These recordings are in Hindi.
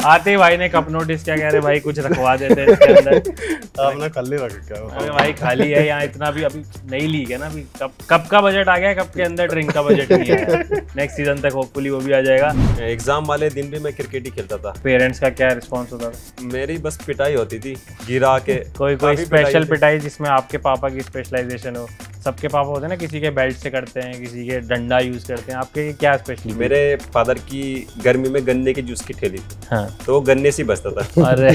आते ही भाई ने कप नोटिस क्या कह रहे भाई कुछ रखवा देते इसके अंदर। आपने खाली रख क्या? अरे भाई खाली है यहाँ, इतना भी अभी नई लीग है ना, अभी कप का बजट आ गया है, कप के अंदर ड्रिंक का बजट नहीं है। नेक्स्ट सीजन तक होपफुली वो भी आ जाएगा। एग्जाम वाले दिन भी मैं क्रिकेट ही खेलता था। पेरेंट्स का क्या रिस्पॉन्स होता था? मेरी बस पिटाई होती थी गिरा के। कोई काफी स्पेशल थी। पिटाई जिसमें आपके पापा की स्पेशलाइजेशन हो? सबके पापा होते हैं ना, किसी के बेल्ट से करते हैं, किसी के डंडा यूज करते हैं, आपके क्या स्पेशली? मेरे फादर की गर्मी में गन्ने के जूस की ठेली थी। हाँ। तो वो गन्ने से ही बचता था। अरे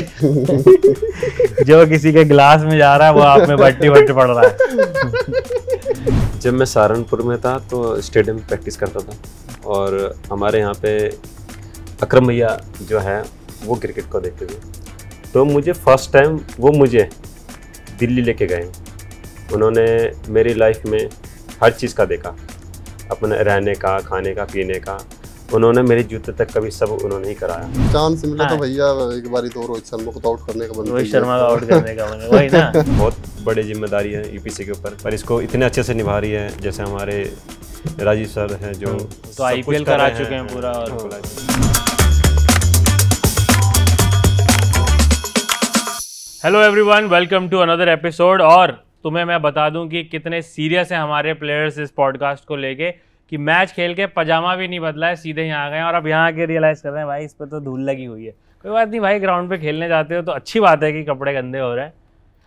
जो किसी के गिलास में जा रहा है वो आप में बट्टी पड़ रहा है। जब मैं सहारनपुर में था तो स्टेडियम में प्रैक्टिस करता था और हमारे यहाँ पे अकरम भैया जो है वो क्रिकेट को देखते थे। तो मुझे फर्स्ट टाइम वो मुझे दिल्ली लेके गए। उन्होंने मेरी लाइफ में हर चीज़ का देखा, अपने रहने का, खाने का, पीने का। उन्होंने मेरे जूते तक कभी सब उन्होंने ही कराया। चांस मिला तो भैया एक बारी तो रोहित शर्मा को आउट करने का बन रोहित शर्मा का आउट करने का बन वही ना। बहुत बड़ी जिम्मेदारी है यूपीसी के ऊपर, पर इसको इतने अच्छे से निभा रही है। जैसे हमारे राजीव सर हैं जो तो आईपीएल करा चुके हैं पूरा। और hello everyone, welcome to another episode. और तुम्हें मैं बता दूं कि कितने सीरियस हैं हमारे प्लेयर्स इस पॉडकास्ट को लेके कि मैच खेल के पजामा भी नहीं बदला है, सीधे यहाँ आ गए और अब यहाँ आके रियलाइज़ कर रहे हैं भाई इस पर तो धूल लगी हुई है। कोई बात नहीं भाई, ग्राउंड पे खेलने जाते हो तो अच्छी बात है कि कपड़े गंदे हो रहे हैं।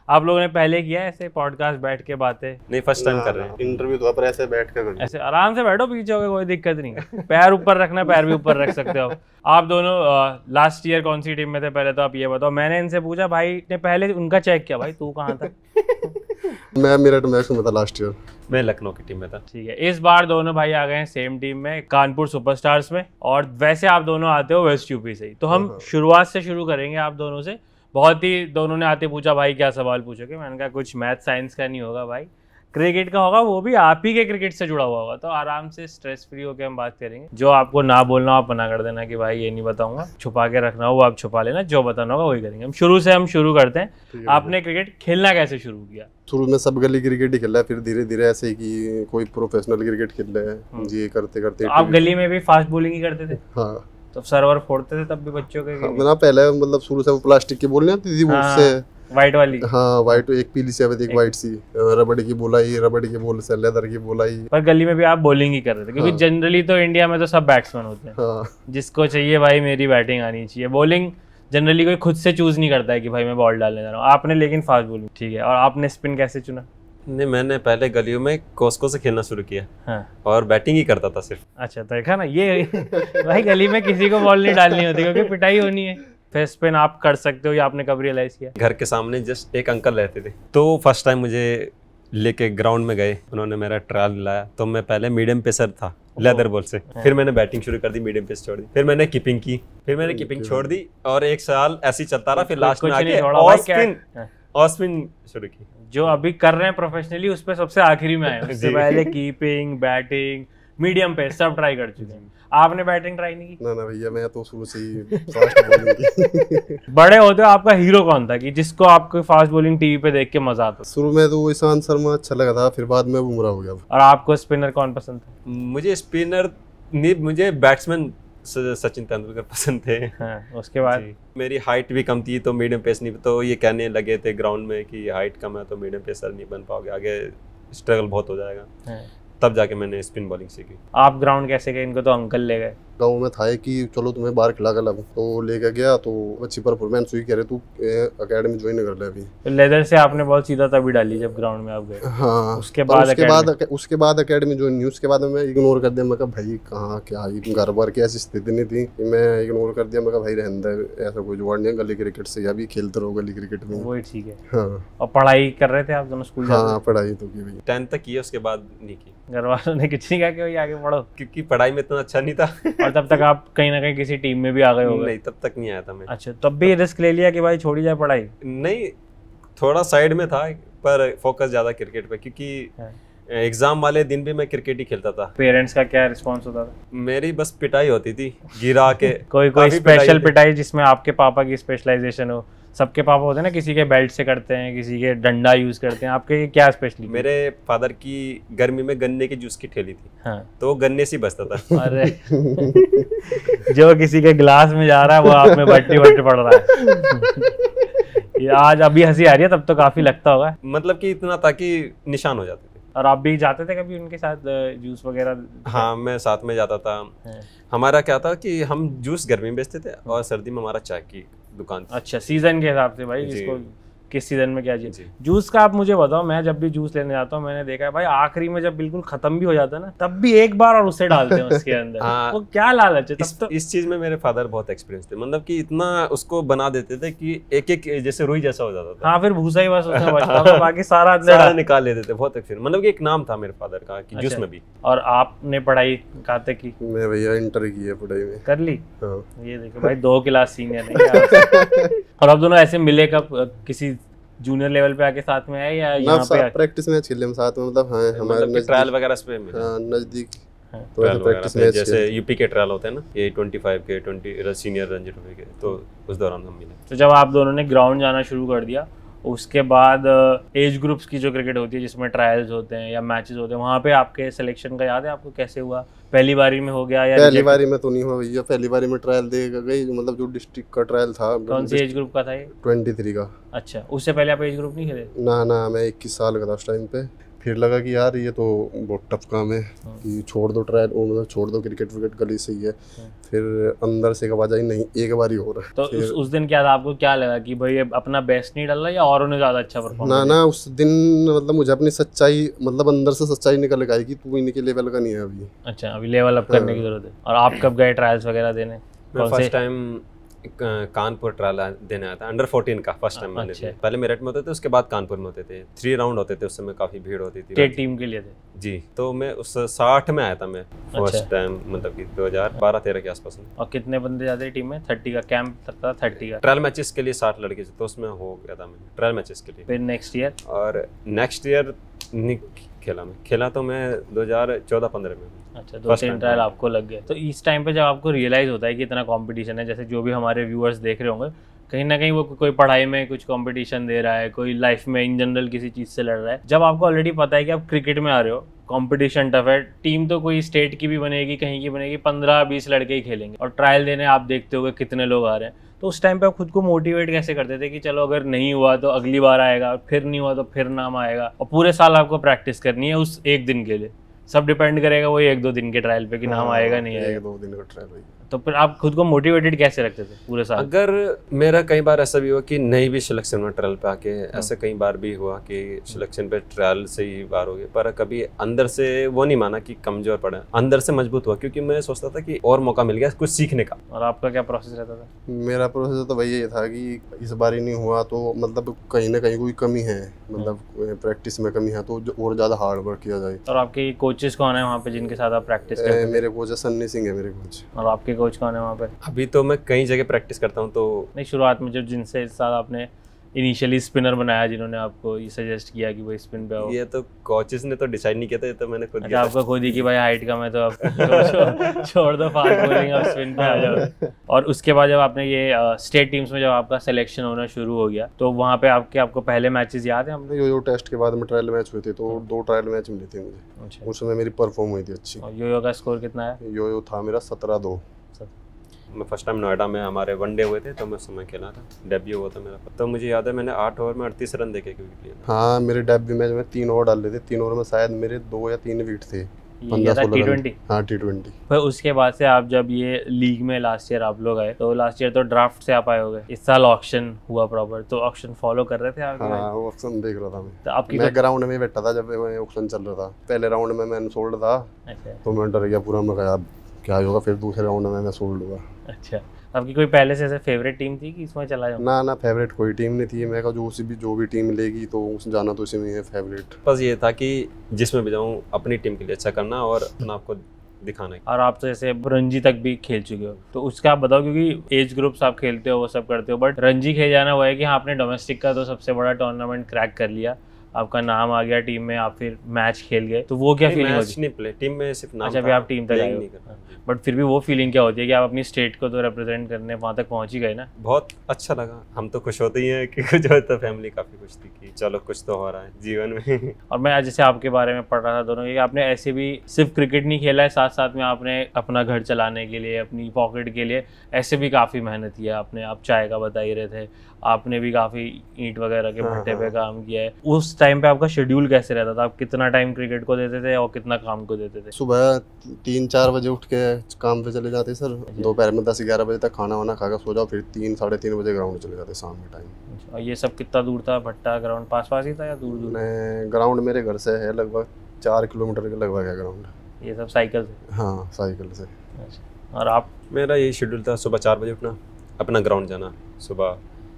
आप लोगों ने पहले किया है ऐसे पॉडकास्ट बैठ के बातें? नहीं, फर्स्ट टाइम कर रहे हैं। इंटरव्यू तो पर ऐसे बैठ कर ऐसे आराम से बैठो, पीछे होगे कोई दिक्कत नहीं। पैर ऊपर रखना, पैर भी ऊपर रख सकते हो। आप दोनों लास्ट ईयर कौन सी टीम में थे पहले तो आप ये बताओ। मैंने इनसे पूछा, भाई ने पहले उनका चेक किया, भाई तू कहाँ था? मैं मेरठ मैच में था लास्ट ईयर। मैं लखनऊ की टीम में था। ठीक है, इस बार दोनों भाई आ गए हैं सेम टीम में, कानपुर सुपरस्टार्स में। और वैसे आप दोनों आते हो वेस्ट यूपी से ही, तो हम शुरुआत से शुरू करेंगे आप दोनों से। बहुत ही दोनों ने आते पूछा भाई क्या सवाल पूछोगे? मैंने कहा कुछ मैथ साइंस का नहीं होगा भाई, क्रिकेट का होगा, वो भी आप ही के क्रिकेट से जुड़ा हुआ होगा। तो आराम से स्ट्रेस फ्री होकर हम बात करेंगे। जो आपको ना बोलना आप मना कर देना कि भाई ये नहीं बताऊंगा, छुपा के रखना हो वो आप छुपा लेना, जो बताना होगा वही करेंगे। हम शुरू करते हैं। आपने क्रिकेट खेलना कैसे शुरू किया? शुरू में सब गली क्रिकेट ही खेला है, फिर धीरे धीरे ऐसे ही कि कोई प्रोफेशनल क्रिकेट खेल रहा है जी, करते करते। तो आप गली में भी फास्ट बॉलिंग ही करते थे? हाँ। तो सर्वर फोड़ते थे तब भी बच्चों के? ना पहले मतलब शुरू से वो प्लास्टिक की बॉल नहीं आती थी, वो उससे वाइट वाली। हाँ, वाइट, एक पीली सी एक वाइट सी, रबड़ की बॉल आई, रबड़ की बॉल से लेदर की बॉल आई। पर गली में भी आप बॉलिंग ही कर रहे थे क्योंकि जनरली तो इंडिया में तो सब बैट्समैन होते हैं। हाँ। जिसको चाहिए भाई मेरी बैटिंग आनी चाहिए, बॉलिंग जनरली कोई खुद से चूज नहीं करता है कि भाई मैं बॉल डालने जा रहा हूँ। आपने लेकिन फास्ट बॉलिंग, ठीक है। और आपने स्पिन कैसे चुना? नहीं, मैंने पहले गलियों में कोस्को से खेलना शुरू किया। हाँ। और बैटिंग ही करता था सिर्फ। अच्छा, तो देखा ना, ये भाई गली में किसी को बॉल नहीं डालनी होती क्योंकि पिटाई होनी है। फिर स्पिन आप कर सकते हो, या आपने कब रियलाइज किया? घर के सामने जस्ट एक अंकल रहते थे, तो फर्स्ट टाइम मुझे लेके ग्राउंड में गए, उन्होंने मेरा ट्रायल दिलाया। तो मैं पहले मीडियम पेसर था लेदर बॉल से, फिर मैंने बैटिंग शुरू कर दी, मीडियम पेस छोड़ दी, फिर मैंने कीपिंग की, फिर मैंने कीपिंग छोड़ दी और एक साल ऐसे ही चलता रहा। फिर लास्ट में आके ऑफ स्पिन शुरू की। जो अभी कर रहे हैं प्रोफेशनली उस पे सबसे आखिरी में आए। उससे पहले कीपिंग, बैटिंग, मीडियम पे सब ट्राई कर चुके हैं। आपने बैटिंग ट्राई नहीं की? ना भैया, मैं तो शुरू से ही फास्ट बॉलिंग की। बड़े होते हो आपका हीरो कौन था कि जिसको आपको फास्ट बॉलिंग टीवी पे देख के मजा आता? शुरू में तो ईशांत शर्मा अच्छा लगा था, फिर बाद में बुमराह हो गया। और आपको स्पिनर कौन पसंद था? मुझे स्पिनर नहीं, मुझे बैट्समैन सचिन तेंदुलकर पसंद थे। हाँ, उसके बाद मेरी हाइट भी कम थी तो मीडियम पेस नहीं, तो ये कहने लगे थे ग्राउंड में कि हाइट कम है तो मीडियम पेसर नहीं बन पाओगे, आगे स्ट्रगल बहुत हो जाएगा। हाँ। तब जाके मैंने स्पिन बॉलिंग सीखी। आप ग्राउंड कैसे गए? इनको तो अंकल ले गए। गाँव में था कि चलो तुम्हें बाहर खिला कर लाऊं, तो लेके गया तो अच्छी परफॉर्मेंस हुई। कह रहे तू एकेडमी ज्वाइन कर ले अभी। तो लेदर से आपने बॉल सीधा तभी डाली जब ग्राउंड में आप गए? हाँ। उसके बाद एकेडमी ज्वाइन नहीं, उसके बाद मैं इग्नोर कर दिया। मैं कहा भाई कहाँ क्या, घर बार की ऐसी स्थिति नहीं थी कि मैं इग्नोर कर दिया। मैं कहा भाई रहने दे, ऐसा कोई जुगाड़ नहीं है, गली क्रिकेट से अभी खेलते रहो गली क्रिकेट में। वही ठीक है। हाँ। और पढ़ाई कर रहे थे आप दोनों स्कूल? हाँ, पढ़ाई तो की भाई, 10th तक की, उसके बाद नहीं की। घर वालों ने कुछ नहीं कहा कि भाई आगे पढ़ो? क्योंकि पढ़ाई में इतना अच्छा नहीं था। और तब तक आप कहीं ना कहीं किसी टीम में भी आ गए होंगे? नहीं, तब तक नहीं आया था मैं। अच्छा, तब भी रिस्क ले लिया कि भाई छोड़ी जाए पढ़ाई? नहीं, थोड़ा साइड में था पर फोकस ज्यादा क्रिकेट पे, क्योंकि एग्जाम वाले दिन भी मैं क्रिकेट ही खेलता था। पेरेंट्स का क्या रिस्पॉन्स होता था? मेरी बस पिटाई होती थी गिरा के। कोई स्पेशल पिटाई जिसमें आपके पापा की स्पेशलाइजेशन हो? सबके पापा होते हैं ना, किसी के बेल्ट से करते हैं, किसी के डंडा यूज करते हैं, आपके क्या स्पेशली? मेरे फादर की गर्मी में गन्ने की जूस की ठेली थी। हाँ। तो वो गन्ने से ही बचता था। अरे जो किसी के गिलास में जा रहा है वो आप में बट्टी बट्टी पड़ रहा है। ये आज अभी हंसी आ रही है, तब तो काफी लगता होगा। मतलब कि इतना था कि निशान हो जाते थे। और आप भी जाते थे कभी उनके साथ जूस वगैरह? हाँ, मैं साथ में जाता था। हमारा क्या था कि हम जूस गर्मी में बेचते थे और सर्दी में हमारा चाय की दुकान थी। अच्छा, सीजन के हिसाब से भाई, जी। जिसको किस सीजन में क्या जी। चाहिए। जूस का आप मुझे बताओ, मैं जब भी जूस लेने जाता हूँ मैंने देखा है भाई, आखिरी में जब बिल्कुल खत्म भी हो जाता है ना, तब भी एक बार और उसे डालते हैं उसके अंदर। हाँ। वो क्या लालच है तब तो। इस चीज में मेरे फादर बहुत एक्सपीरियंस थे, मतलब कि इतना उसको बना देते थे कि एक एक जैसे रुई जैसा हो जाता था। हाँ, फिर भूसा ही बस उसमें बचता था, बाकी सारा अंदर सारा डाल। निकाल लेते थे। बहुत एक्सपीरियंस, मतलब कि एक नाम था मेरे फादर का कि जूस अच्छा। में भी। और आपने पढ़ाई कहाँ तक की? मैं भैया इंटर की है पढ़ाई में। कर ली? हाँ। ये देखो भाई, 2 क्लास सीनियर नहीं है। और आप दोनों ऐसे मिले कब? किसी जूनियर लेवल पे आके साथ में आए या ना यहाँ पे? प्रैक्टिस मैच खेले हम साथ में, मतलब हाँ हमारे मतलब ट्रायल वगैरह पे नजदीक हाँ। तो ऐसे प्रैक्टिस मैच जैसे यूपी के ट्रायल होते हैं ना, ये 25 के 20 सीनियर रणजी ट्रॉफी के, तो उस दौरान हम मिले। तो जब आप दोनों ने ग्राउंड जाना शुरू कर दिया, उसके बाद एज ग्रुप्स की जो क्रिकेट होती है जिसमें ट्रायल्स होते हैं या मैचेस होते हैं, वहाँ पे आपके सिलेक्शन का याद है आपको? कैसे हुआ? पहली बारी में हो गया या पहली बारी में तो नहीं हुआ भैया। पहली बारी में ट्रायल दे गई, मतलब जो डिस्ट्रिक्ट का ट्रायल था। कौन सी एज ग्रुप का था ये? 23 का। अच्छा, उससे पहले आप एज ग्रुप नहीं खेले? ना मैं 21 साल का था उस टाइम पे। फिर लगा कि यार ये तो बहुत टफ काम है कि छोड़ दो ट्रायल, मतलब छोड़ दो क्रिकेट विकेट, गली सही है। फिर अंदर से आवाज आई नहीं, एक बार ही हो रहा है। तो उस दिन क्या था, आपको क्या लगा कि भाई ये अपना बेस्ट नहीं डाल रहा या औरों ने ज्यादा अच्छा परफॉर्म? ना उस दिन मतलब मुझे अपनी सच्चाई, मतलब अंदर से सच्चाई निकल के आई कि तू इनके लेवल का नहीं है अभी। अच्छा, अभी लेवल अप करने की जरूरत है। और आप कब गए ट्रायल्स वगैरह देने? मैं फर्स्ट टाइम कानपुर ट्रायल देने आया था, अंडर 14 का फर्स्ट टाइम मैंने दिया। पहले मेरठ में होते थे, उसके बाद कानपुर में होते थे। 3 राउंड होते थे, उस समय काफी भीड़ होती थी। स्टेट टीम के लिए थे? जी। तो मैं उस 60 में आया था मैं फर्स्ट टाइम, मतलब कि 2012-13 के आसपास में। और कितने बंदे जाते टीम में? 30 का कैंप था? 30 का ट्रायल मैचेस के लिए 60 लड़के थे, तो उसमें हो गया था मैं ट्रायल मैचेस के लिए। फिर नेक्स्ट ईयर? और नेक्स्ट ईयर नहीं खेला तो मैं 2014-15 में। अच्छा, 2-3 ट्रायल आपको लग गए। तो इस टाइम पे जब आपको रियलाइज होता है कि इतना कंपटीशन है, जैसे जो भी हमारे व्यूअर्स देख रहे होंगे, कहीं ना कहीं वो कोई पढ़ाई में कुछ कंपटीशन दे रहा है, कोई लाइफ में इन जनरल किसी चीज़ से लड़ रहा है, जब आपको ऑलरेडी पता है कि आप क्रिकेट में आ रहे हो, कंपटीशन टफ है, टीम तो कोई स्टेट की भी बनेगी, कहीं की बनेगी, 15-20 लड़के ही खेलेंगे, और ट्रायल देने आप देखते हो कितने लोग आ रहे हैं, तो उस टाइम पे आप खुद को मोटिवेट कैसे करते थे कि चलो अगर नहीं हुआ तो अगली बार आएगा, फिर नहीं हुआ तो फिर नाम आएगा, और पूरे साल आपको प्रैक्टिस करनी है उस एक दिन के लिए? सब डिपेंड करेगा वही 1-2 दिन के ट्रायल पे कि नाम आएगा नहीं आएगा। 1-2 दिन का ट्रायल हुई। तो फिर आप खुद को मोटिवेटेड कैसे रखते थे पूरे साल? अगर मेरा कई बार ऐसा भी हुआ कि नहीं भी सिलेक्शन में ट्रायल पे आके, ऐसा कई बार भी हुआ कि सिलेक्शन पे ट्रायल से ही बार हो गई, पर कभी अंदर से वो नहीं माना कि कमजोर पड़ा, अंदर से मजबूत हुआ, क्योंकि मैं सोचता था कि और मौका मिल गया कुछ सीखने का। और आपका क्या प्रोसेस रहता था? मेरा प्रोसेस तो भैया ये था कि इस बार ही नहीं हुआ तो मतलब कहीं ना कहीं कोई कमी है, मतलब प्रैक्टिस में कमी है, तो और ज़्यादा हार्ड वर्क किया जाए। और आपके कोचेस कौन है वहाँ पे जिनके साथ आप प्रैक्टिस करते हैं? मेरे कोच सन्नी सिंह है मेरे कोच। और आपके कोच कौन है वहाँ पे? अभी तो मैं कई जगह प्रैक्टिस करता हूँ। तो नहीं, शुरुआत में जब जिनसे साथ आपने इनिशियली स्पिनर बनाया, जिन्होंने आपको ये सजेस्ट किया कि भाई स्पिन पे आओ? ये तो कोचेस ने तो डिसाइड नहीं किया था, ये तो मैंने खुद अच्छा, किया था। आपका खुद ही कि भाई हाइट कम है तो आप छोड़ दो फास्ट बॉलिंग, आप स्पिन पे आ जाओ। और उसके बाद जब आपने ये स्टेट टीम्स में जब आपका सिलेक्शन होना शुरू हो गया, तो वहाँ पे आपको पहले मैचेस याद है? हमने यो टेस्ट के बाद में ट्रायल मैच हुए थे, तो 2 ट्रायल मैच मिले थे मुझे। अच्छा। उसमें मेरी परफॉर्म हुई थी अच्छी। और यो का स्कोर कितना है? यो था मेरा 17-2। मैं फर्स्ट टाइम नोएडा में हमारे वनडे हुए थे, तो मैं समय खेला था, डेब्यू हुआ था मेरा। तो मुझे याद है मैंने 8 ओवर में 38 रन देके विकेट लिया। हाँ, मेरे डेब्यू मैच में 3 ओवर डाले थे, 3 ओवर में शायद मेरे 2 या 3 विकेट थे। 15-16 रन। हाँ, T20। फिर उसके बाद से आप जब ये लीग में लास्ट ईयर आप लोग आए, तो लास्ट ईयर तो ड्राफ्ट से आप आए हो गए, इस साल ऑक्शन हुआ प्रॉपर, तो ऑक्शन फॉलो कर रहे थे आप? हाँ, वो ऑक्शन देख रहा था मैं। तो आपकी मैं ग्राउंड में बैठा था जब ऑक्शन चल रहा था। पहले राउंड में मैं सोल्ड था। अच्छा। तो मैं डर गया पूरा, मैं कहा क्या होगा। फिर दूसरे राउंड में मैं सोल्ड हुआ। अच्छा, आपकी कोई पहले से ऐसे फेवरेट टीम थी कि इसमें चला जाऊं? ना फेवरेट कोई टीम नहीं थी। मैं कहा जो भी टीम लेगी तो उस जाना तो इसी में है फेवरेट। बस ये था कि जिसमें भी जाऊँ अपनी टीम के लिए अच्छा करना और अपना आपको दिखाना है। और आप तो जैसे रणजी तक भी खेल चुके हो, तो उसका आप बताओ, क्योंकि एज ग्रुप्स आप खेलते हो वो सब करते हो, बट रणजी खेल जाना हुआ है कि हाँ आपने डोमेस्टिक का तो सबसे बड़ा टूर्नामेंट क्रैक कर लिया, आपका नाम आ गया टीम में, आप फिर मैच खेल गए, तो वो क्या फीलिंग होती है? नहीं प्ले टीम में सिर्फ नाम अच्छा, था, अभी आप टीम तक आए नहीं हो, करना। बट फिर भी वो फीलिंग क्या होती है कि आप अपनी स्टेट को तो रिप्रेजेंट करने वहाँ तक पहुँच ही गए ना? बहुत अच्छा लगा, हम तो खुश होते ही हैं कि कुछ होता, फैमिली काफ़ी खुश थी कि चलो कुछ तो हो रहा है जीवन में। और मैं आज जैसे आपके बारे में पढ़ रहा था दोनों कि आपने ऐसे भी सिर्फ क्रिकेट नहीं खेला है, साथ साथ में आपने अपना घर चलाने के लिए, अपनी पॉकेट के लिए ऐसे भी काफ़ी मेहनत किया आपने। आप चाय का बता ही रहे थे, आपने भी काफ़ी ईंट वगैरह के भट्टे पे काम किया है। उस टाइम पे आपका शेड्यूल कैसे रहता था? आप कितना टाइम क्रिकेट को देते थे और कितना काम को देते थे? सुबह 3-4 बजे उठ के काम पे चले जाते सर, दोपहर में 10-11 बजे तक खाना वाना खा कर सो जाओ, फिर 3-3:30 बजे ग्राउंड चले जाते शाम के टाइम। और ये सब कितना दूर था? भट्टा ग्राउंड पास पास ही था या दूर दूर? ग्राउंड मेरे घर से है लगभग 4 किलोमीटर के लगभग है ग्राउंड। ये सब साइकिल से? हाँ, साइकिल से। अच्छा, और आप? मेरा यही शेड्यूल था, सुबह 4 बजे उठना, अपना ग्राउंड जाना, सुबह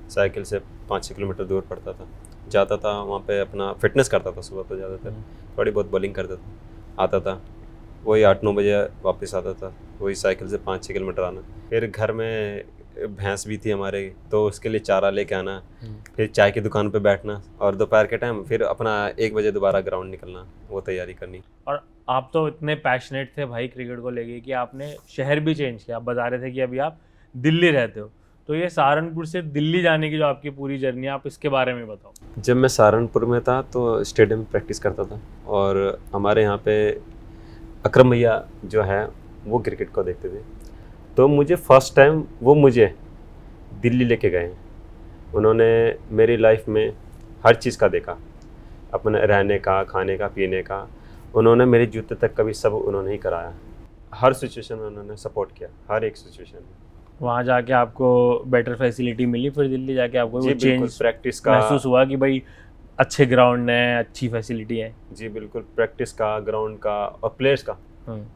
साइकिल से 5-6 किलोमीटर दूर पड़ता था, जाता था वहाँ पे अपना फिटनेस करता था सुबह तो ज़्यादातर, थोड़ी बहुत बॉलिंग करता था, आता था वही 8-9 बजे वापस आता था, वही साइकिल से 5-6 किलोमीटर आना, फिर घर में भैंस भी थी हमारे तो उसके लिए चारा लेके आना, फिर चाय की दुकान पे बैठना, और दोपहर के टाइम फिर अपना 1 बजे दोबारा ग्राउंड निकलना, वो तैयारी करनी। और आप तो इतने पैशनेट थे भाई क्रिकेट को लेके कि आपने शहर भी चेंज किया। आप बता रहे थे कि अभी आप दिल्ली रहते हो, तो ये सहारनपुर से दिल्ली जाने की जो आपकी पूरी जर्नी है, आप इसके बारे में बताओ। जब मैं सहारनपुर में था तो स्टेडियम में प्रैक्टिस करता था, और हमारे यहाँ पे अकरम भैया जो है वो क्रिकेट को देखते थे, तो मुझे फर्स्ट टाइम वो मुझे दिल्ली लेके गए। उन्होंने मेरी लाइफ में हर चीज़ का देखा, अपने रहने का, खाने का, पीने का, उन्होंने मेरे जूते तक कभी सब उन्होंने ही कराया, हर सिचुएशन में उन्होंने सपोर्ट किया, हर एक सिचुएशन में। वहाँ जाके आपको बेटर फैसिलिटी मिली? फिर दिल्ली जाके आपको वो चेंज प्रैक्टिस का महसूस हुआ कि भाई अच्छे ग्राउंड है, अच्छी फैसिलिटी है? जी बिल्कुल, प्रैक्टिस का, ग्राउंड का और प्लेयर्स का,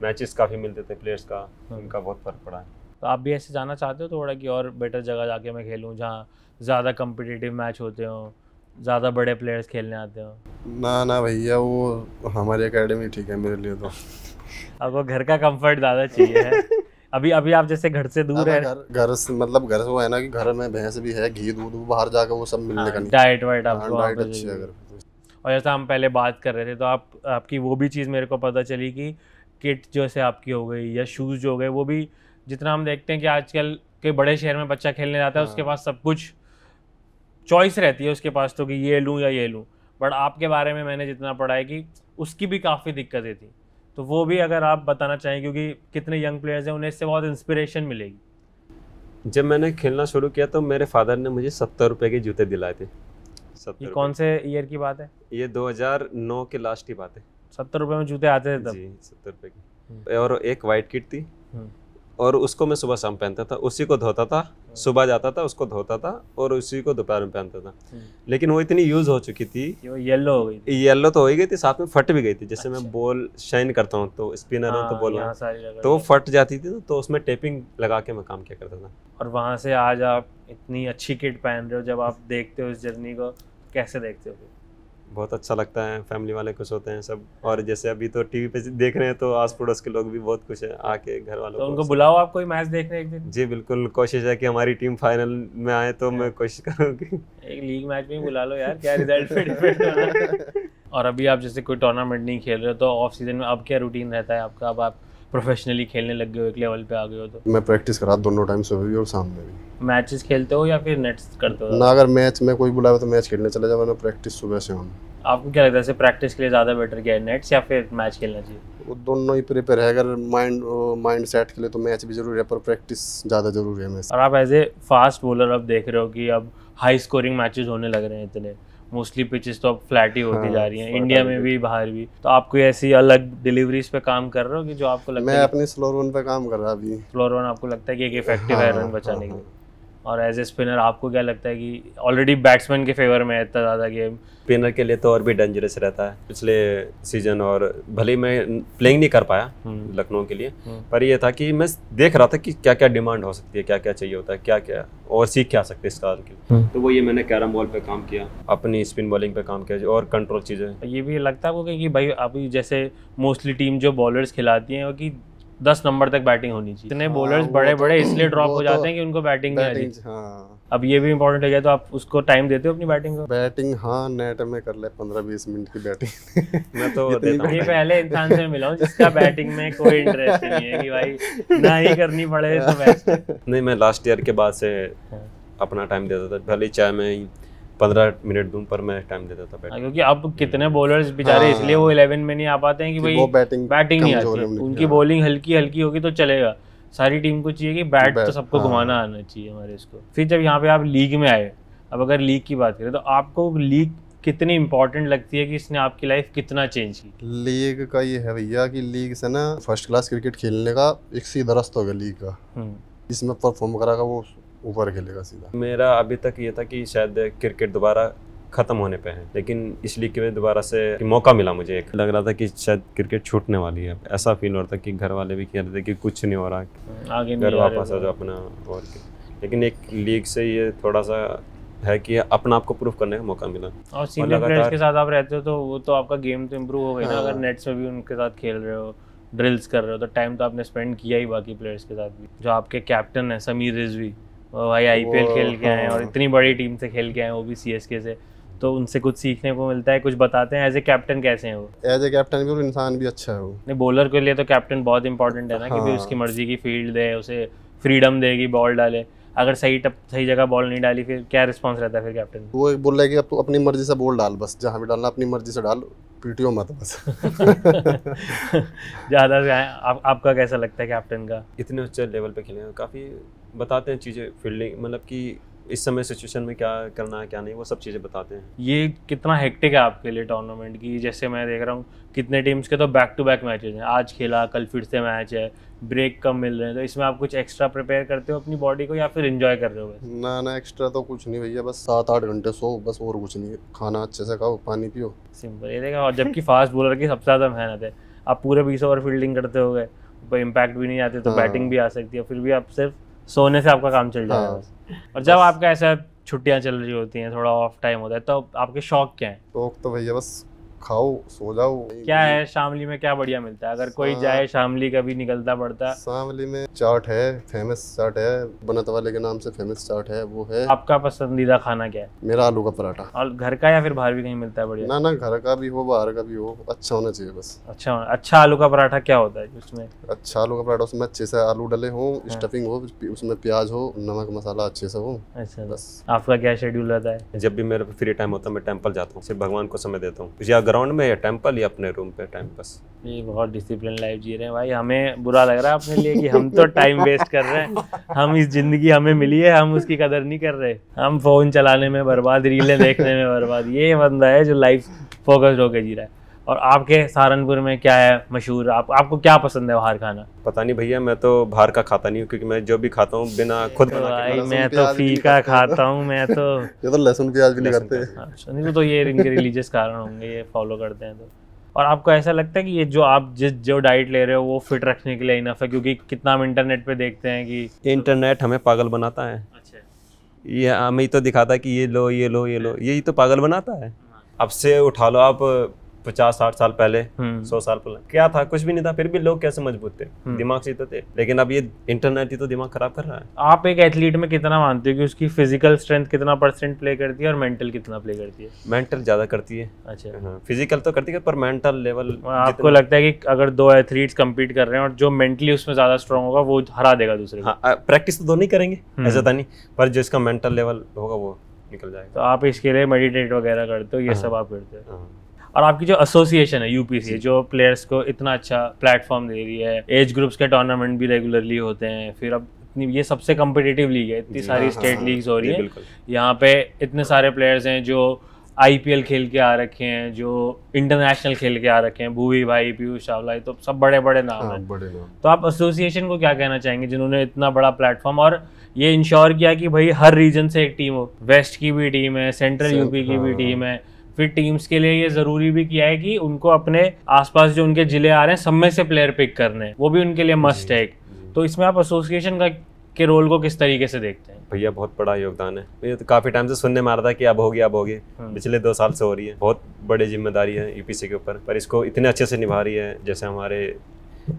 मैचेस काफ़ी मिलते थे प्लेयर्स का, उनका बहुत फ़र्क पड़ा है। तो आप भी ऐसे जाना चाहते हो थोड़ा कि और बेटर जगह जाके मैं खेलूँ जहाँ ज़्यादा कम्पिटिटिव मैच होते हों, ज़्यादा बड़े प्लेयर्स खेलने आते हो? ना भैया, वो हमारी एकेडमी ठीक है मेरे लिए। तो आपको घर का कंफर्ट ज़्यादा चाहिए है। अभी आप जैसे घर से दूर है, घर से मतलब घर से वो है ना कि घर में भैंस भी है, घी दूध बाहर जाकर वो सब मिलने का नहीं। डाइट वाइट आपको डाइट अच्छी है घर पे। और जैसा हम पहले बात कर रहे थे, तो आपकी वो भी चीज़ मेरे को पता चली कि किट जैसे आपकी हो गई या शूज़ जो हो गए, वो भी जितना हम देखते हैं कि आजकल के बड़े शहर में बच्चा खेलने जाता है, उसके पास सब कुछ चॉइस रहती है उसके पास, तो कि ये लूँ या ये लूँ। बट आपके बारे में मैंने जितना पढ़ा है कि उसकी भी काफ़ी दिक्कतें थी, तो वो भी अगर आप बताना चाहें, क्योंकि कितने यंग प्लेयर्स हैं, उन्हें इससे बहुत इंस्पिरेशन मिलेगी। जब मैंने खेलना शुरू किया तो मेरे फादर ने मुझे 70 रुपये के जूते दिलाए थे। ये कौन से ईयर की बात है? ये 2009 के लास्ट की बात है। 70 रुपये में जूते आते थे तब? जी, 70 रुपये की। और एक वाइट किट थी, और उसको मैं सुबह शाम पहनता था, उसी को धोता था, सुबह जाता था, उसको धोता था, और उसी को दोपहर में पहनता था। लेकिन वो इतनी यूज़ हो चुकी थी, वो येलो हो गई थी। येलो तो हो ही गई थी, साथ में फट भी गई थी। जैसे मैं बॉल शाइन करता हूँ तो स्पिनर हूँ तो बॉल तो वो फट जाती थी, तो उसमें टेपिंग लगा के मैं काम किया करता था। और वहाँ से आज आप इतनी अच्छी किट पहन रहे हो, जब आप देखते हो इस जर्नी को, कैसे देखते हो? बहुत अच्छा लगता है, फैमिली वाले खुश होते हैं सब, और जैसे अभी तो टीवी पे देख रहे हैं तो आस पड़ोस के लोग भी बहुत खुश हैं, आके घर वालों तो उनको बुलाओ आप कोई मैच देखने एक दिन। जी बिल्कुल, कोशिश है कि हमारी टीम फाइनल में आए, तो मैं कोशिश करूँगी। एक लीग मैच में बुला लो यार, क्या रिजल्ट पे डिपेंड होना है। और अभी आप जैसे कोई टूर्नामेंट नहीं खेल रहे हो, तो ऑफ सीजन में अब क्या रूटीन रहता है आपका? अब आप प्रोफेशनली खेलने लग गए हो, एक लेवल पे आ गए हो, तो मैं प्रैक्टिस करा दोनों टाइम, सुबह भी और शाम में भी। मैचेस खेलते हो या फिर नेट्स करते हो? ना, अगर मैच में कोई बुलावे तो मैच खेलने चले जाओ, वरना प्रैक्टिस सुबह से हूँ। आपको क्या लगता है प्रैक्टिस के लिए ज़्यादा बेटर क्या है, नेट्स या फिर मैच खेलना चाहिए? वो दोनों ही प्रिपेयर है। अगर माइंड सेट के लिए तो मैच भी जरूरी है, पर प्रैक्टिस ज़्यादा जरूरी है। और आप एज ए फास्ट बॉलर अब देख रहे हो कि अब हाई स्कोरिंग मैचेस होने लग रहे हैं इतने, मोस्टली पिचेस तो अब फ्लैट ही होती जा रही हैं, इंडिया में भी बाहर भी। तो आप कोई ऐसी अलग डिलीवरीज पे काम कर रहे हो कि जो आपको लगता है? मैं अपनी स्लो रन पे काम कर रहा अभी। स्लो रन आपको लगता है कि एक इफेक्टिव है रन बचाने के लिए? और एज ए स्पिनर आपको क्या लगता है कि ऑलरेडी बैट्समैन के फेवर में है इतना ज़्यादा गेम, स्पिनर के लिए तो और भी डेंजरस रहता है। पिछले सीजन और भले ही मैं प्लेइंग नहीं कर पाया लखनऊ के लिए, पर ये था कि मैं देख रहा था कि क्या क्या डिमांड हो सकती है, क्या क्या चाहिए होता है, क्या क्या और सीख क्या सकते हैं इस साल के। तो वो ये मैंने कैरम बॉल पे काम किया, अपनी स्पिन बॉलिंग पे काम किया, और कंट्रोल चीज़ें। ये भी लगता है आपको कि भाई अभी जैसे मोस्टली टीम जो बॉलर्स खिलाती हैं, कि 10 नंबर तक बैटिंग होनी चाहिए, इतने बॉलर्स बड़े बड़े इसलिए ड्रॉप हो जाते हैं कि उनको बैटिंग नहीं आती। अब ये भी इंपॉर्टेंट हो गया, तो आप उसको टाइम देते हो अपनी बैटिंग को? बैटिंग हाँ, नेट में कर ले 15-20 मिनट की बैटिंग। मैं तो देता ये हूँ। पहले इंसान से मिला हूँ जिसका बैटिंग में कोई इंटरेस्ट नहीं है कि भाई ना ही करनी पड़े तो बेस्ट है। नहीं, मैं लास्ट ईयर के बाद से अपना टाइम देता था, भले चाहे मैं 15 मिनट दूं पर मैं टाइम देता था बैटिंग। क्योंकि अब कितने बॉलर्स बेचारे हाँ। इसलिए वो 11 में नहीं आ पाते हैं कि भाई वो बैटिंग नहीं कमजोर है आती, उनकी। उनकी हाँ। बॉलिंग हल्की हल्की होगी तो चलेगा। सारी टीम को चाहिए कि बैट तो सबको हाँ। घुमाना आना चाहिए हमारे इसको। फिर जब यहाँ पे आप लीग में आए, अब अगर लीग की बात करें तो आपको लीग कितनी इंपॉर्टेंट लगती है कि इसने आपकी लाइफ कितना चेंज की? लीग का ये है भैया कि लीग से ना फर्स्ट क्लास क्रिकेट खेलने का एक सीधा रास्ता हो गया लीग का। इसमें परफॉर्म करागा वो ऊपर खेलेगा सीधा। मेरा अभी तक ये था कि शायद क्रिकेट दोबारा खत्म होने पे है, लेकिन इस लीग के लिए दोबारा से मौका मिला मुझे। एक लग रहा था कि शायद क्रिकेट छूटने वाली है, ऐसा फील हो रहा था कि घर वाले भी कह रहे थे कि कुछ नहीं हो रहा, आगे घर वापस आ जाओ अपना। और लेकिन एक लीग से ये थोड़ा सा है कि अपना आपको प्रूव करने का मौका मिला। और सीनियर प्लेयर्स के साथ आप रहते हो तो वो तो आपका गेम तो इम्प्रूव हो गई ना। अगर नेट्स में भी उनके साथ खेल रहे हो, ड्रिल्स कर रहे हो, तो टाइम तो आपने स्पेंड किया ही बाकी प्लेयर्स के साथ भी। जो आपके कैप्टन है समीर रिजवी, वो भाई आईपीएल खेल के आए और इतनी बड़ी टीम से खेल के आए, वो भी सीएसके से, तो उनसे कुछ सीखने को मिलता है, कुछ बताते हैं। एज ए कैप्टन कैसे हैं वो? एज ए कैप्टन भी और इंसान भी अच्छा है वो। नहीं, बॉलर के लिए तो कैप्टन बहुत इंपॉर्टेंट है ना कि भाई उसकी मर्जी की फील्ड दे, उसे फ्रीडम देगी, बॉल डाले। अगर सही जगह बॉल नहीं डाली फिर क्या रिस्पॉन्स रहता है फिर कैप्टन? वो बोल रहा है कि अब तू अपनी मर्जी से बॉल डाल, बस जहाँ भी डालना अपनी मर्जी से डाल, पीटीओ मत बस। ज़्यादा से आपका कैसा लगता है कैप्टन का? इतने ऊंचे लेवल पे खेले हैं, काफ़ी बताते हैं चीज़ें, फील्डिंग मतलब कि इस समय सिचुएशन में क्या करना है क्या नहीं, वो सब चीज़ें बताते हैं। ये कितना हेक्टिक है आपके लिए टूर्नामेंट की? जैसे मैं देख रहा हूँ कितने टीम्स के तो बैक टू बैक मैचेस हैं, आज खेला कल फिर से मैच है, ब्रेक कम मिल रहे हैं, तो इसमें आप कुछ एक्स्ट्रा प्रिपेयर करते हो अपनी बॉडी को या फिर एंजॉय कर रहे हो बस? ना एक्स्ट्रा तो कुछ नहीं भैया, बस 7-8 घंटे सो बस, और कुछ नहीं। खाना अच्छे से खाओ, पानी पियो, सिंपल ये देखा। और जबकि फास्ट बॉलर की सबसे ज़्यादा मेहनत है, आप पूरे 20 ओवर फील्डिंग करते हो गए, इम्पैक्ट भी नहीं आते तो बैटिंग भी आ सकती है, फिर भी आप सिर्फ सोने से आपका काम चल जाएगा बस। और जब आपका ऐसा छुट्टियां चल रही होती हैं, थोड़ा ऑफ टाइम होता है, तो आपके शौक क्या हैं? शौक तो भैया बस खाओ सो जाओ। क्या है शामली में, क्या बढ़िया मिलता है? अगर कोई जाए शामली कभी निकलता पड़ता? शामली में चाट है, फेमस चाट है, बनत वाले के नाम से फेमस चाट है, वो है। आपका पसंदीदा खाना क्या है? मेरा आलू का पराठा। और घर का या फिर बाहर भी कहीं मिलता है बढ़िया? ना घर का भी हो बाहर का भी हो, अच्छा होना चाहिए बस। अच्छा आलू का पराठा क्या होता है उसमें? अच्छा आलू का पराठा, उसमें अच्छे से आलू डले हो, स्टफिंग हो, उसमें प्याज हो, नमक मसाला अच्छे से हो। अच्छा, बस। आपका क्या शेड्यूल रहता है? जब भी मेरा फ्री टाइम होता है मैं टेंपल जाता हूँ, सिर्फ भगवान को समय देता हूँ, या ग्राउंड में या टेंपल या अपने रूम पे टाइम पास। ये बहुत डिसिप्लिन लाइफ जी रहे हैं भाई। हमें बुरा लग रहा है अपने लिए कि हम तो टाइम वेस्ट कर रहे हैं, हम इस जिंदगी हमें मिली है, हम उसकी कदर नहीं कर रहे, हम फोन चलाने में बर्बाद, रीलें देखने में बर्बाद। ये बंदा है जो लाइफ फोकस्ड होकर जी रहा है। और आपके सहारनपुर में क्या है मशहूर? आपको क्या पसंद है बाहर खाना? पता नहीं भैया, मैं तो बाहर का खाता नहीं हूँ, क्योंकि मैं जो भी खाता हूँ बिना खुद तो बना के भाई मैं तो फीका खाता हूँ, मैं तो ये तो लहसुन प्याज भी नहीं करते। अच्छा, नहीं तो ये इनके रिलीजियस कारण होंगे, ये फॉलो करते हैं तो। और आपको ऐसा लगता है कि ये जो आप जो डाइट ले रहे हो वो फिट रखने के लिए इनफ है? क्योंकि कितना हम इंटरनेट पे देखते हैं कि इंटरनेट हमें पागल बनाता है। अच्छा, ये हमें ही तो दिखाता है कि ये लो ये लो ये लो, यही तो पागल बनाता है। अब से उठा लो आप 50-60 साल पहले, 100 साल पहले क्या था? कुछ भी नहीं था, फिर भी लोग कैसे मजबूत थे, दिमाग से तो थे। लेकिन अब ये इंटरनेट ही तो दिमाग खराब कर रहा है। आप एक एथलीट में कितना मानते हो कि उसकी फिजिकल स्ट्रेंथ कितना % प्ले करती है और मेंटल कितना प्ले करती है? मेंटल ज्यादा करती है। अच्छा, हाँ, फिजिकल तो करती है पर मेंटल लेवल। आपको लगता है कि अगर 2 एथलीट्स कम्पीट कर रहे हैं और जो मेंटली उसमें ज्यादा स्ट्रांग होगा वो हरा देगा दूसरे को? हाँ, प्रैक्टिस तो दोनों ही करेंगे, ऐसा था नहीं, पर जो इसका मेंटल लेवल होगा वो निकल जाएगा। तो आप इसके लिए मेडिटेट वगैरह करते हो, ये सब आप करते हो? हाँ। और आपकी जो एसोसिएशन है यूपीसी, जो प्लेयर्स को इतना अच्छा प्लेटफॉर्म दे रही है, एज ग्रुप्स के टूर्नामेंट भी रेगुलरली होते हैं, फिर अब ये सबसे कम्पिटिटिव लीग है, इतनी सारी स्टेट लीग्स हो रही है, यहाँ पे इतने सारे प्लेयर्स हैं जो आईपीएल खेल के आ रखे हैं, जो इंटरनेशनल खेल के आ रखे हैं, भूवी भाई, पीयूष चावला, ये तो सब बड़े बड़े नाम हैं। तो आप एसोसिएशन को क्या कहना चाहेंगे जिन्होंने इतना बड़ा प्लेटफॉर्म और ये इंश्योर किया कि भाई हर रीजन से एक टीम हो? वेस्ट की भी टीम है, सेंट्रल यूपी की भी टीम है, फिर टीम्स के लिए ये जरूरी भी किया है कि उनको अपने आसपास जो उनके जिले आ रहे हैं सब में से प्लेयर पिक करने हैं, वो भी उनके लिए मस्ट है। तो इसमें आप एसोसिएशन के रोल को किस तरीके से देखते हैं? भैया बहुत बड़ा योगदान है। ये तो काफी टाइम से सुनने में आ रहा था कि अब होगी अब होगी, पिछले 2 साल से हो रही है। बहुत बड़ी जिम्मेदारी है यूपीसी के ऊपर, पर इसको इतने अच्छे से निभा रही है। जैसे हमारे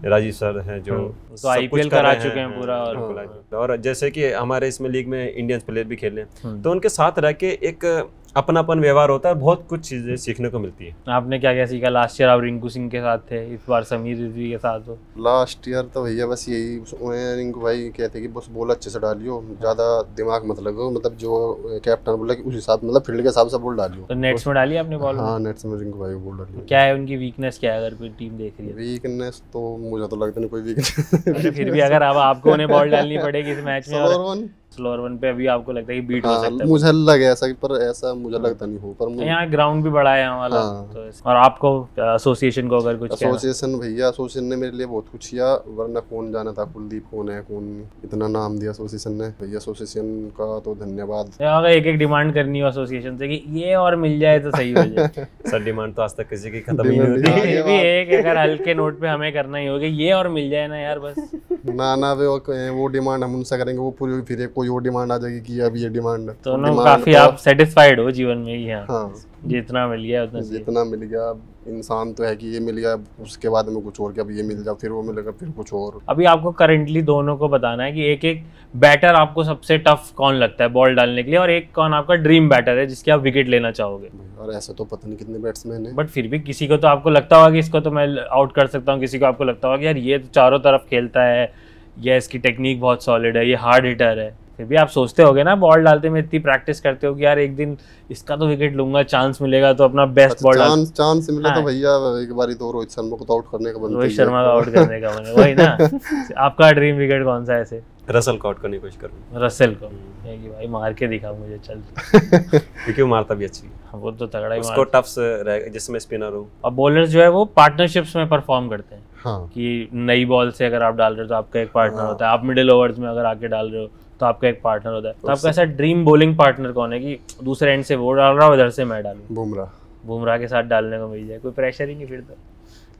राजीव सर हैं जो तो सब IPL कुछ कर करा रहे चुके हैं पूरा। और जैसे कि हमारे इसमें लीग में इंडियन प्लेयर भी खेल रहे हैं, तो उनके साथ रह के एक अपनापन व्यवहार होता है, बहुत कुछ चीजें सीखने को मिलती है। आपने क्या क्या सीखा? लास्ट ईयर आप रिंकू सिंह के साथ थे, इस बार समीर रिजवी के साथ हो। लास्ट ईयर तो भैया बस यही रिंकू भाई कहते कि बस बॉल अच्छे से डालियो, ज्यादा दिमाग मत लगाओ, मतलब जो कैप्टन बोला कि उस हिसाब मतलब फील्ड के हिसाब से बॉल डालियो। तो नेट्स में डाली आपने बॉल? हाँ नेट्स में रिंकू भाई को बॉल डालियो। क्या है उनकी वीकनेस, क्या है अगर कोई टीम देख रही है? वीकनेस तो मुझे तो लगता नहीं कोई वीकनेस। फिर भी अगर अब आपको उन्हें बॉल डालनी पड़ेगी इस मैच में, स्लोअर वन पे अभी आपको लगता है कि बीट हो सकता है? मुझे लगे ऐसा, पर ऐसा मुझे लगता नहीं हो, पर यहाँ ग्राउंड भी बड़ा है यहाँ वाला। तो और आपको एसोसिएशन को अगर कुछ एसोसिएशन भैया, एसोसिएशन ने मेरे लिए बहुत कुछ किया, वरना कौन जाना था कुलदीप कौन है, कौन इतना नाम दिया एसोसिएशन ने भैया। एसोसिएशन का तो धन्यवाद। अगर एक एक डिमांड करनी हो एसोसिएशन से कि ये और मिल जाए तो सही हो जाए। सर डिमांड तो आज तक किसी की खत्म ही नहीं होती। फिर भी एक अगर हल्के नोट पे हमें करना ही होगा, ये और मिल जाए ना यार बस। ना वो डिमांड हम उनसे करेंगे, वो पूरी फिर कोई और डिमांड आ जाएगी कि अब ये डिमांड तो काफी आप सेटिस्फाइड हो जीवन में ही? हाँ जितना मिल गया उतना जितना मिल गया। इंसान तो है कि ये मिल गया, उसके बाद में कुछ और क्या, अब ये मिल जाओ फिर वो मिलेगा फिर कुछ और। अभी आपको करंटली दोनों को बताना है कि एक एक बैटर आपको सबसे टफ कौन लगता है बॉल डालने के लिए, और एक कौन आपका ड्रीम बैटर है जिसके आप विकेट लेना चाहोगे? और ऐसा तो पता नहीं कितने बैट्समैन हैं, बट फिर भी किसी को तो आपको लगता होगा कि इसको तो मैं आउट कर सकता हूँ, किसी को आपको लगता होगा कि यार ये तो चारों तरफ खेलता है, या इसकी टेक्निक बहुत सॉलिड है, ये हार्ड हिटर है। फिर भी आप सोचते होगे ना बॉल डालते में इतनी प्रैक्टिस करते हो कि यार एक दिन इसका तो विकेट लूंगा, चांस मिलेगा तो अपना बेस्ट बॉल चांस मिले तो भैया एक बारी तो रोहित शर्मा को तो आउट करने का बनता है। रोहित शर्मा को आउट करने का बने वही ना। आपका ड्रीम विकेट कौन सा है ऐसे? रसल को आउट करने की कोशिश करूंगा। रसेल को कि भाई मार के दिखा मुझे चल। क्योंकि वो मारता भी अच्छी है। वो तो तगड़ा ही उसको टफ रहेगा जिसमें स्पिनर हो। और बॉलर्स जो है वो पार्टनरशिप्स में परफॉर्म करते हैं। हाँ। कि नई बॉल से अगर आप डाल रहे हो तो आपका एक पार्टनर होता है, आप मिडिल ओवर्स में अगर आके डाल रहे हो तो आपका एक पार्टनर होता है। तो आपका ऐसा ड्रीम बॉलिंग पार्टनर कौन है कि दूसरे एंड से वो डाल रहा हो, इधर से मैं डालूं? बुमराह के साथ डालने को मिल जाए, कोई प्रेशर ही नहीं फिर तो।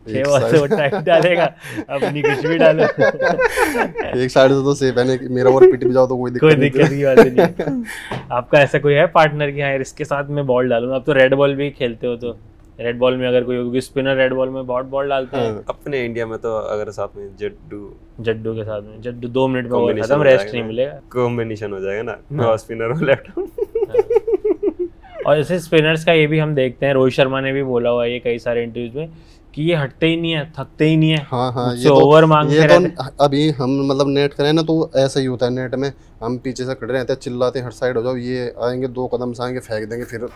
6 बॉल से वो टाइम डालेगा, अपनी कुछ भी डालो। एक साइड से तो सेफ है, नहीं मेरा ओवर पिट भी जाओ तो कोई दिक्कत की बात नहीं है। आपका ऐसा कोई है पार्टनर कि हाँ यार इसके साथ मैं बॉल डालूंगा? आप तो रेड बॉल भी खेलते हो, तो रेड बॉल में अगर कोई स्पिनर रेड बॉल में बहुत बॉल डालते हैं। अपने इंडिया में तो अगर साथ में जड्डू के साथ में 2 मिनट में वो खत्म, रेस्ट नहीं मिलेगा, कॉम्बिनेशन हो जाएगा ना, स्पिनर और लेफ्ट। और ऐसे स्पिनर्स का ये भी हम देखते हैं, रोहित शर्मा ने भी बोला हुआ है ये कई सारे इंटरव्यूज में कि ये हटते ही नहीं है, थकते ही नहीं है। हाँ, ये ओवर मांगते रहते हैं। अभी हम मतलब नेट करें ना तो ऐसा ही होता है, नेट में हम पीछे से खड़े रहते हैं, चिल्लाते हैं हर साइड हो जाओ, ये आएंगे 2 कदम से आएंगे फेंक देंगे, फिर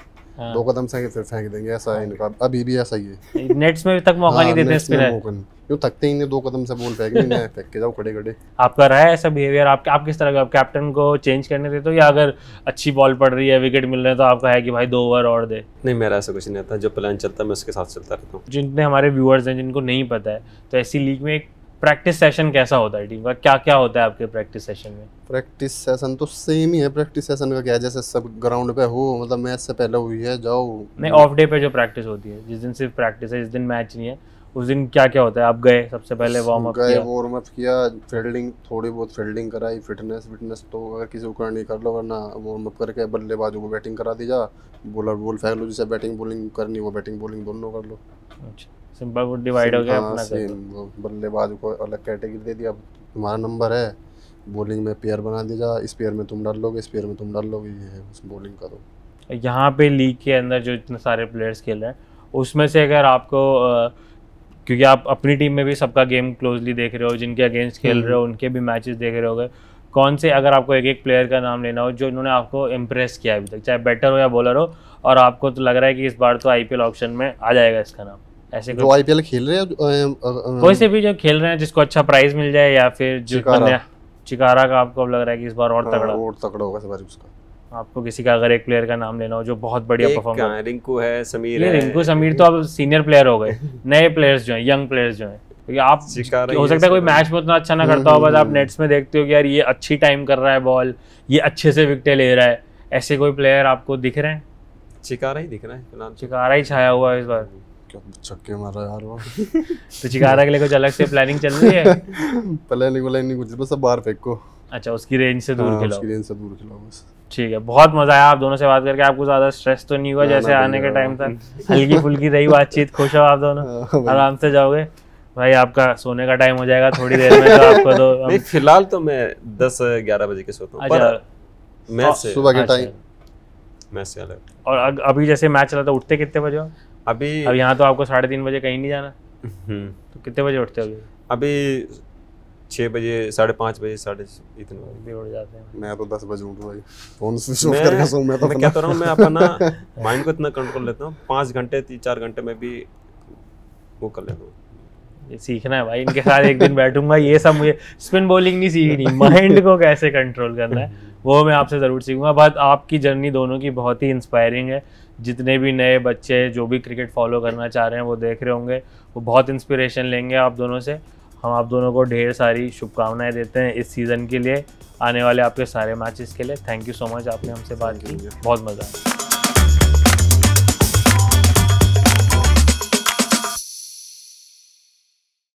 2 कदम से आएंगे फिर फेंक देंगे, ऐसा है इनका। अभी भी ऐसा ही है, नेट्स में तक मौका नहीं देते स्पिनर, क्यों थकते ही नहीं, 2 कदम से बॉल फेंक नहीं, फेंक के जाओ खड़े खड़े। आपका रहा है ऐसा बिहेवियर? आप किस तरह का, आप कैप्टन को चेंज करने देते हो, या अगर अच्छी बॉल पड़ रही है, विकेट मिल रहे हैं तो आपका है कि भाई 2 ओवर और दे? नहीं, मेरा ऐसा कुछ नहीं आता, जो प्लान चलता है मैं उसके साथ चलता रहता हूँ। जितने हमारे व्यूअर्स हैं जिनको नहीं पता है, तो ऐसी लीग में एक प्रैक्टिस सेशन कैसा होता है टीम का? क्या क्या होता है आपके प्रैक्टिस सेशन में? प्रैक्टिस सेशन तो सेम ही है, प्रैक्टिस सेशन का क्या है, जैसे सब ग्राउंड पे हो, मतलब मैच से पहले हुई है जाओ। नहीं, ऑफ डे पे जो प्रैक्टिस होती है, जिस दिन सिर्फ प्रैक्टिस है, जिस दिन मैच नहीं है, उस दिन क्या क्या होता है? आप गए सबसे पहले वार्म अप किया, फील्डिंग थोड़ी बहुत फील्डिंग कराई, फिटनेस तो अगर किसी को करनी कर लो, वरना वार्म अप करके बल्लेबाजों को बैटिंग करा दी जा, बॉलर बॉल फेंक लो, जिसे बैटिंग बॉलिंग करनी वो बैटिंग बॉलिंग दोनों कर लो। अच्छा, सिंपल वो डिवाइड हो गया अपना। बल्लेबाज को अलग कैटेगरी दे दिया, तुम्हारा नंबर है, बॉलिंग में पेयर बना दिया, इस पेयर में तुम डाल लोगे, इस पेयर में तुम डाल लोगे, ये है उस बॉलिंग का। तो यहाँ पे लीग के अंदर जो इतने सारे प्लेयर्स खेल रहे हैं, उसमें से अगर आपको क्योंकि आप अपनी टीम में भी सबका गेम क्लोजली देख रहे हो, जिनके अगेंस्ट खेल रहे हो उनके भी मैचेस देख रहे होगे, कौन से अगर आपको एक प्लेयर का नाम लेना हो जो इन्होंने आपको इम्प्रेस किया अभी तक, चाहे बैटर हो या बॉलर हो, और आपको तो लग रहा है कि इस बार तो आईपीएल ऑक्शन में आ जाएगा इसका नाम, ऐसे जो आईपीएल खेल रहे हैं कोई से भी जो खेल रहे हैं जिसको अच्छा प्राइस मिल जाए, या फिर जो चिकारा का आपको लग रहा है कि इस बार और तगड़ा होगा सवारी उसका? आपको किसी का अगर एक प्लेयर का नाम लेना हो जो बहुत बढ़िया परफॉर्म कर, रिंकू है, समीर है। रिंकू समीर तो अब सीनियर प्लेयर हो गए, नए प्लेयर्स जो हैं, यंग प्लेयर्स जो हैं, क्योंकि आप हो सकता है कोई मैच में उतना अच्छा ना करता हो, बस आप नेट्स में देखते हो कि यार ये अच्छी टाइम कर रहा है बॉल, ये अच्छे से विकेटें ले रहा है, ऐसे कोई प्लेयर आपको दिख रहे हैं? चिकारा ही दिख रहा है फिलहाल, चिकारा ही छाया हुआ है इस बार, छक्के मार रहा है यार वो। तो चिकारा के लिए कुछ अलग से प्लानिंग चल रही है? प्लानिंग कुछ बस बाहर फेंको। अच्छा, उसकी रेंज से दूर खिलाओ, उसकी रेंज से दूर खिलाओ बस। ठीक है, बहुत मजा आया आप दोनों से बात करके। आपको ज्यादा स्ट्रेस तो नहीं हुआ जैसे आने के टाइम था? हल्की फुल्की रही बातचीत, खुश हो आप दोनों, आराम से जाओगे? भाई आपका सोने का टाइम हो जाएगा थोड़ी देर में, तो आपको तो नहीं फिलहाल तो मैं 10-11 बजे के सोता हूँ, पर मैच से सुबह के टाइम मैच से अलग। और अभी जैसे मैच चला तो उठते कितने बजे हो? अभी अब यहाँ तो आपको 3:30 बजे कहीं नहीं जाना, तो कितने बजे उठते हो? अभी 6 बजे 5:30 बजे इतने बजे भी उठ जाते हैं। मैं तो 10 बजे उठूँ भाई, फोन स्विच ऑफ करके सोऊं मैं तो। मैं कहता रहा हूँ, मैं अपना माइंड को इतना कंट्रोल लेता हूँ, 5 घंटे 3-4 घंटे में भी वो कर लेता हूँ। ये सीखना है भाई, इनके साथ एक दिन बैठूंगा, ये सब मुझे स्पिन बॉलिंग नहीं सीखनी, माइंड को कैसे कंट्रोल करना है वो मैं आपसे ज़रूर सीखूंगा। बट आपकी जर्नी दोनों की बहुत ही इंस्पायरिंग है, जितने भी नए बच्चे जो भी क्रिकेट फॉलो करना चाह रहे हैं वो देख रहे होंगे, वो बहुत इंस्पिरेशन लेंगे आप दोनों से। हम आप दोनों को ढेर सारी शुभकामनाएं देते हैं इस सीज़न के लिए, आने वाले आपके सारे मैचेस के लिए। थैंक यू सो मच, आपने हमसे बात की, बहुत मज़ा आया।